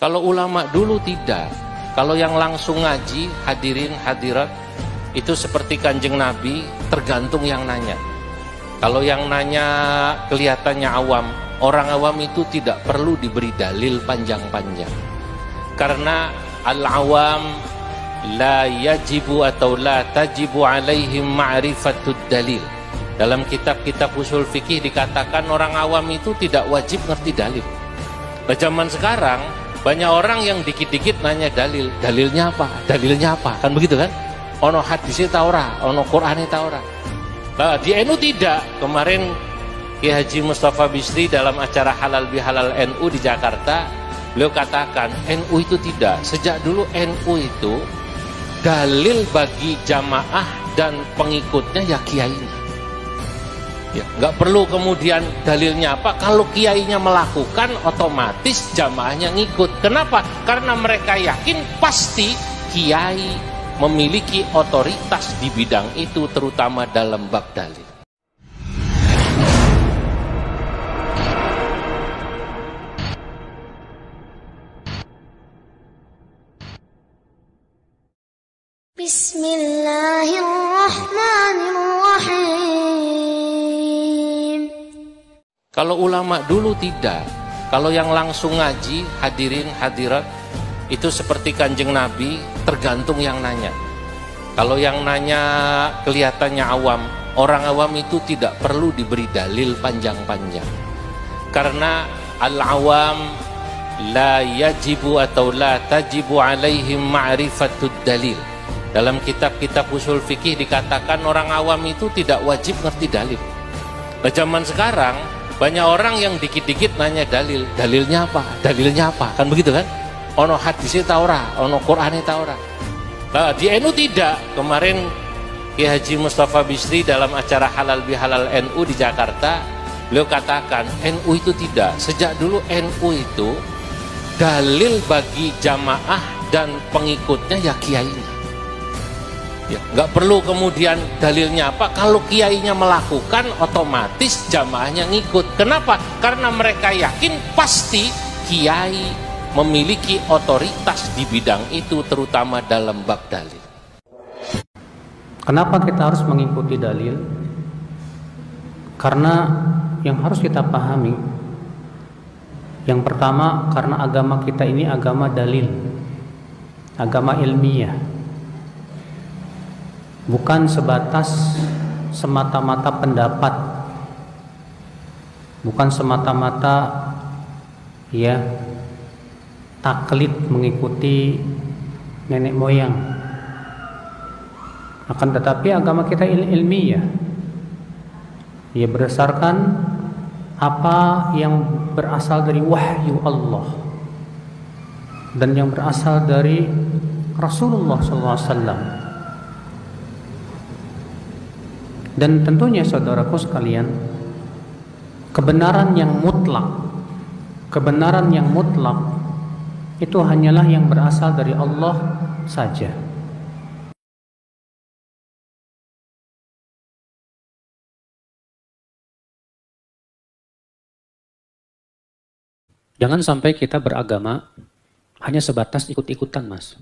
Kalau ulama dulu tidak. Kalau yang langsung ngaji, hadirin hadirat, itu seperti Kanjeng Nabi, tergantung yang nanya. Kalau yang nanya kelihatannya awam, orang awam itu tidak perlu diberi dalil panjang-panjang. Karena al-awam la yajibu atau la tajibu alaihim ma'rifatud dalil. Dalam kitab-kitab usul fikih dikatakan orang awam itu tidak wajib ngerti dalil. Nah, zaman sekarang banyak orang yang dikit-dikit nanya dalil. Dalilnya apa? Dalilnya apa? Kan begitu kan? Ono hadisnya ta ora, ono Qur'ane ta ora. Nah, di NU tidak. Kemarin Ki Haji Mustafa Bisri dalam acara Halal Bihalal NU di Jakarta, beliau katakan NU itu tidak. Sejak dulu NU itu dalil bagi jamaah dan pengikutnya ya kiainya. Ya, nggak perlu kemudian dalilnya apa. Kalau kiainya melakukan, otomatis jamaahnya ngikut. Kenapa? Karena mereka yakin pasti kiai memiliki otoritas di bidang itu, terutama dalam bab dalil. Bismillahirrahmanirrahim. Kalau ulama dulu tidak. Kalau yang langsung ngaji, hadirin hadirat, itu seperti Kanjeng Nabi, tergantung yang nanya. Kalau yang nanya kelihatannya awam, orang awam itu tidak perlu diberi dalil panjang-panjang. Karena al-awam la yajibu atau la tajibu alaihim ma'rifatud dalil. Dalam kitab-kitab usul fikih dikatakan orang awam itu tidak wajib ngerti dalil. Nah, zaman sekarang banyak orang yang dikit-dikit nanya dalil. Dalilnya apa? Dalilnya apa? Kan begitu kan? Ono hadisnya ta ora, ono Qur'ane ta ora. Nah, di NU tidak. Kemarin Ki Haji Mustafa Bisri dalam acara Halal Bihalal NU di Jakarta, beliau katakan NU itu tidak. Sejak dulu NU itu dalil bagi jamaah dan pengikutnya ya kiainya. Ya, nggak perlu kemudian dalilnya apa. Kalau kiainya melakukan, otomatis jamaahnya ngikut. Kenapa? Karena mereka yakin pasti kiai memiliki otoritas di bidang itu, terutama dalam bab dalil. Kenapa kita harus mengikuti dalil? Karena yang harus kita pahami, yang pertama, karena agama kita ini agama dalil, agama ilmiah, bukan sebatas semata-mata pendapat, bukan semata-mata ya taklid mengikuti nenek moyang. Akan tetapi agama kita ilmiah, ya berdasarkan apa yang berasal dari wahyu Allah dan yang berasal dari Rasulullah SAW. Dan tentunya saudaraku sekalian, kebenaran yang mutlak itu hanyalah yang berasal dari Allah saja. Jangan sampai kita beragama hanya sebatas ikut-ikutan, Mas.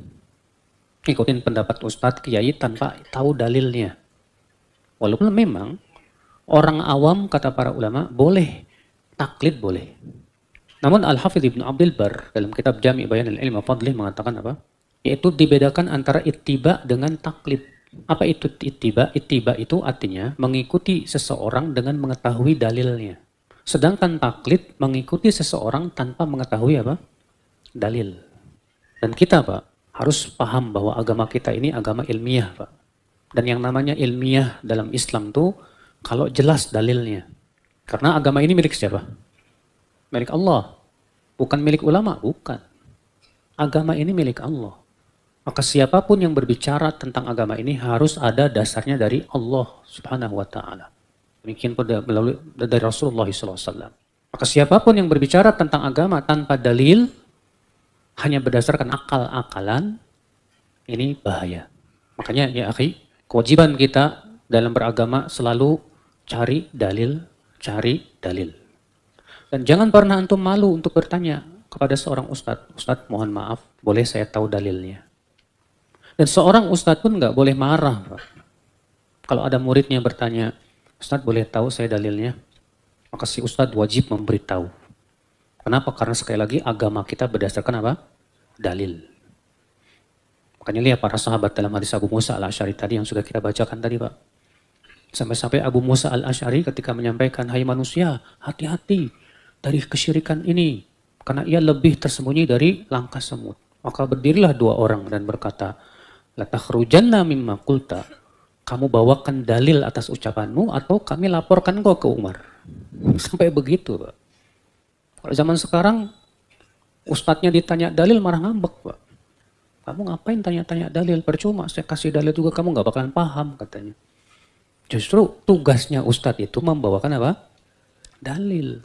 Ikutin pendapat ustadz, kiai tanpa tahu dalilnya. Walaupun memang orang awam, kata para ulama, boleh taklid, boleh. Namun Al-Hafidh Ibnu Abdul Bar dalam kitab Jami' Bayan al-Ilm wa Fadlih mengatakan apa? Yaitu dibedakan antara ittiba dengan taklid. Apa itu ittiba? Ittiba itu artinya mengikuti seseorang dengan mengetahui dalilnya. Sedangkan taklid mengikuti seseorang tanpa mengetahui apa? Dalil. Dan kita, Pak, harus paham bahwa agama kita ini agama ilmiah, Pak. Dan yang namanya ilmiah dalam Islam tuh kalau jelas dalilnya. Karena agama ini milik siapa? Milik Allah. Bukan milik ulama, bukan. Agama ini milik Allah. Maka siapapun yang berbicara tentang agama ini harus ada dasarnya dari Allah Subhanahu wa taala. Demikian pula melalui dari Rasulullah SAW. Maka siapapun yang berbicara tentang agama tanpa dalil, hanya berdasarkan akal-akalan, ini bahaya. Makanya ya akhi, kewajiban kita dalam beragama selalu cari dalil. Dan jangan pernah antum malu untuk bertanya. kepada seorang ustadz, "Ustadz, mohon maaf, boleh saya tahu dalilnya?" Dan seorang ustadz pun nggak boleh marah, Pak. Kalau ada muridnya bertanya, "Ustadz, boleh tahu saya dalilnya?" Maka si ustadz wajib memberitahu. Kenapa? Karena sekali lagi agama kita berdasarkan apa? Dalil. Makanya lihat para sahabat dalam hadis Abu Musa al-Asy'ari tadi yang sudah kita bacakan tadi, Pak. Sampai-sampai Abu Musa al-Asy'ari ketika menyampaikan, "Hai manusia, hati-hati dari kesyirikan ini, karena ia lebih tersembunyi dari langkah semut." Maka berdirilah dua orang dan berkata, "La takhrujanna mimma qulta." Kamu bawakan dalil atas ucapanmu atau kami laporkan kau ke Umar. Sampai begitu, Pak. Kalau zaman sekarang, ustadznya ditanya dalil marah ngambek, Pak. "Kamu ngapain tanya-tanya dalil? Percuma, saya kasih dalil juga kamu nggak bakalan paham," katanya. Justru tugasnya ustadz itu membawakan apa? Dalil.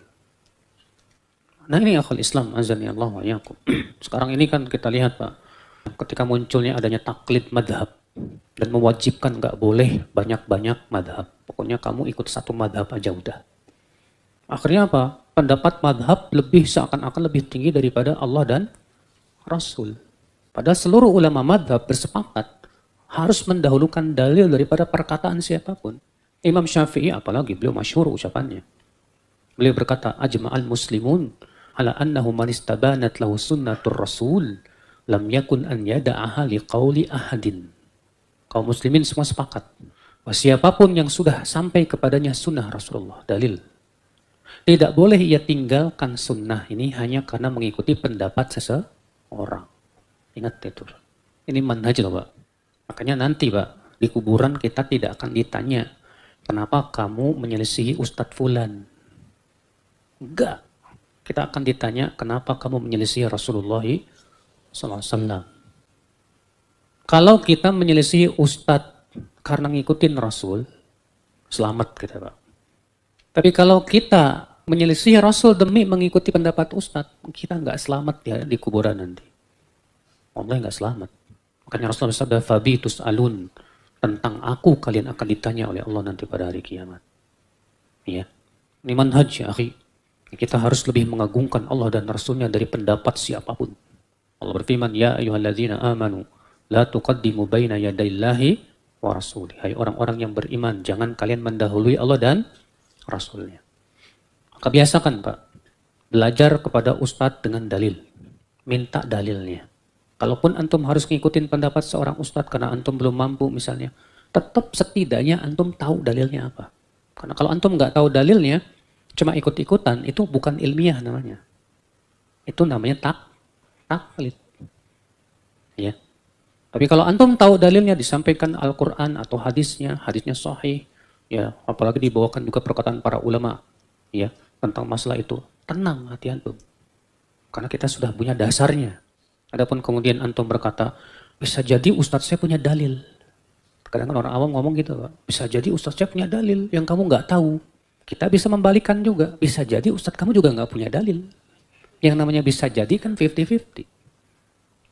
Nah ini akhul Islam, azani Allah wa iyyakum. Sekarang ini kan kita lihat, Pak, ketika munculnya adanya taklid madhab dan mewajibkan nggak boleh banyak-banyak madhab. Pokoknya kamu ikut satu madhab aja udah. Akhirnya apa? Pendapat madhab lebih seakan-akan lebih tinggi daripada Allah dan Rasul. Padahal seluruh ulama madhab bersepakat harus mendahulukan dalil daripada perkataan siapapun. Imam Syafi'i apalagi beliau masyhur ucapannya. Beliau berkata, "Ajma'al muslimun ala annahu man istabanat lahu sunnatur rasul lam yakun an yada'aha liqauli ahadin." Kaum muslimin semua sepakat bahwa siapapun yang sudah sampai kepadanya sunnah Rasulullah, dalil, tidak boleh ia tinggalkan sunnah ini hanya karena mengikuti pendapat seseorang. Ingat itu. Ini manhaj loh, Pak. Makanya nanti, Pak, di kuburan kita tidak akan ditanya, "Kenapa kamu menyelisihi Ustadz Fulan?" Enggak. Kita akan ditanya, "Kenapa kamu menyelisihi Rasulullah SAW?" Kalau kita menyelisihi Ustadz karena ngikutin Rasul, selamat kita, Pak. Tapi kalau kita menyelisihi Rasul demi mengikuti pendapat Ustadz, kita nggak selamat ya di kuburan nanti. Allah nggak selamat. Makanya Rasulullah bersabda, "Fabi tus'alun." Tentang aku kalian akan ditanya oleh Allah nanti pada hari kiamat. Ya. Ini manhaj ya, akhi. Kita harus lebih mengagungkan Allah dan Rasulnya dari pendapat siapapun. Allah berfirman, "Ya ayyuhalladzina amanu, la tuqaddimu baina yadayillahi wa rasulih." Hai orang-orang yang beriman, jangan kalian mendahului Allah dan Rasulnya. Maka biasakan, Pak, belajar kepada ustadz dengan dalil. Minta dalilnya. Kalaupun antum harus ngikutin pendapat seorang ustadz karena antum belum mampu misalnya, tetap setidaknya antum tahu dalilnya apa. Karena kalau antum nggak tahu dalilnya, cuma ikut-ikutan, itu bukan ilmiah namanya. Itu namanya taklid. Ya. Tapi kalau antum tahu dalilnya, disampaikan Al-Quran atau hadisnya sahih, ya, apalagi dibawakan juga perkataan para ulama, ya, tentang masalah itu, tenang hati antum. Karena kita sudah punya dasarnya. Adapun kemudian antum berkata, "Bisa jadi ustadz saya punya dalil." Kadang-kadang orang awam ngomong gitu, Pak. "Bisa jadi ustadz saya punya dalil yang kamu nggak tahu." Kita bisa membalikan juga. Bisa jadi ustadz kamu juga nggak punya dalil. Yang namanya bisa jadi kan 50-50.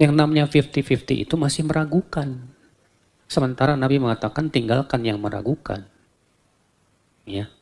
Yang namanya 50-50 itu masih meragukan. Sementara Nabi mengatakan tinggalkan yang meragukan. Ya.